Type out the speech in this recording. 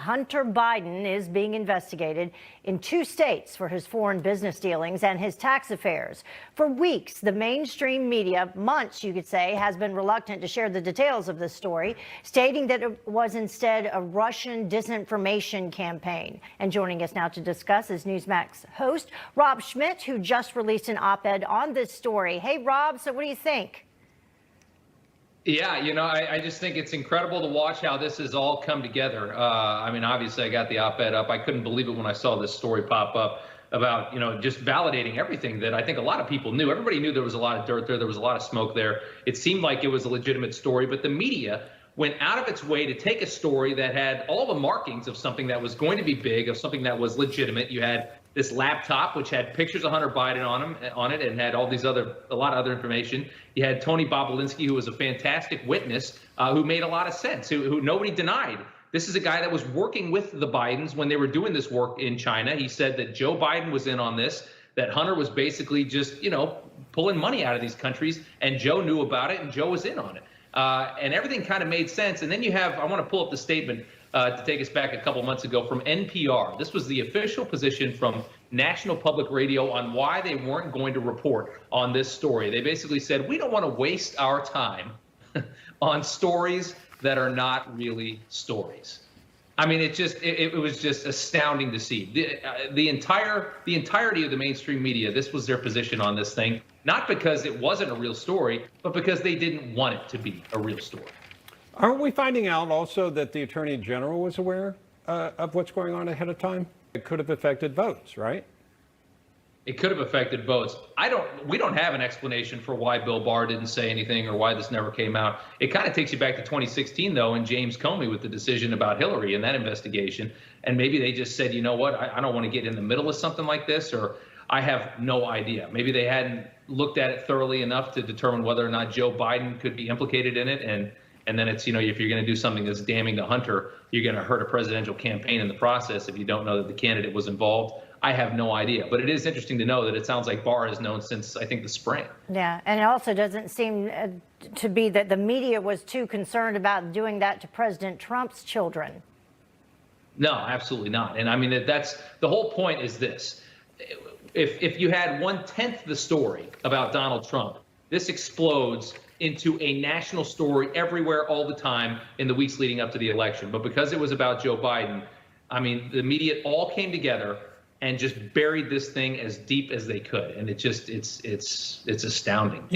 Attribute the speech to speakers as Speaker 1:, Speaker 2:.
Speaker 1: Hunter Biden is being investigated in 2 states for his foreign business dealings and his tax affairs. For weeks, the mainstream media, months you could say, has been reluctant to share the details of this story, stating that it was instead a Russian disinformation campaign. And joining us now to discuss is Newsmax host Rob Schmidt, who just released an op-ed on this story. Hey, Rob, so what do you think?
Speaker 2: Yeah, I just think it's incredible to watch how this has all come together. I mean, obviously, I got the op-ed up. I couldn't believe it when I saw this story pop up about, just validating everything that I think a lot of people knew. Everybody knew there was a lot of dirt there. There was a lot of smoke there. It seemed like it was a legitimate story, but the media went out of its way to take a story that had all the markings of something that was going to be big, of something that was legitimate. You had this laptop, which had pictures of Hunter Biden on it, and had a lot of other information. You had Tony Bobolinsky, who was a fantastic witness, who made a lot of sense, who nobody denied. This is a guy that was working with the Bidens when they were doing this work in China. He said that Joe Biden was in on this, that Hunter was basically just, pulling money out of these countries, and Joe knew about it, and Joe was in on it. And everything kind of made sense. And then you have, I want to pull up the statement to take us back a couple months ago from NPR. This was the official position from National Public Radio on why they weren't going to report on this story. They basically said, we don't want to waste our time on stories that are not really stories. I mean, it was just astounding to see. The entirety of the mainstream media, this was their position on this thing, not because it wasn't a real story, but because they didn't want it to be a real story.
Speaker 3: Aren't we finding out also that the Attorney General was aware of what's going on ahead of time? It could have affected votes, right?
Speaker 2: It could have affected votes. We don't have an explanation for why Bill Barr didn't say anything or why this never came out. It kind of takes you back to 2016, though, and James Comey with the decision about Hillary and that investigation. And maybe they just said, you know what, I don't want to get in the middle of something like this, or I have no idea. Maybe they hadn't looked at it thoroughly enough to determine whether or not Joe Biden could be implicated in it. And then it's, if you're going to do something that's damning to Hunter, you're going to hurt a presidential campaign in the process if you don't know that the candidate was involved. I have no idea. But it is interesting to know that it sounds like Barr has known since, I think, the spring.
Speaker 1: Yeah, and it also doesn't seem to be that the media was too concerned about doing that to President Trump's children.
Speaker 2: No, absolutely not. And I mean, that's the whole point is this. If you had 1/10 the story about Donald Trump, this explodes into a national story everywhere all the time in the weeks leading up to the election. But because it was about Joe Biden, I mean, the media all came together and just buried this thing as deep as they could. And it's astounding.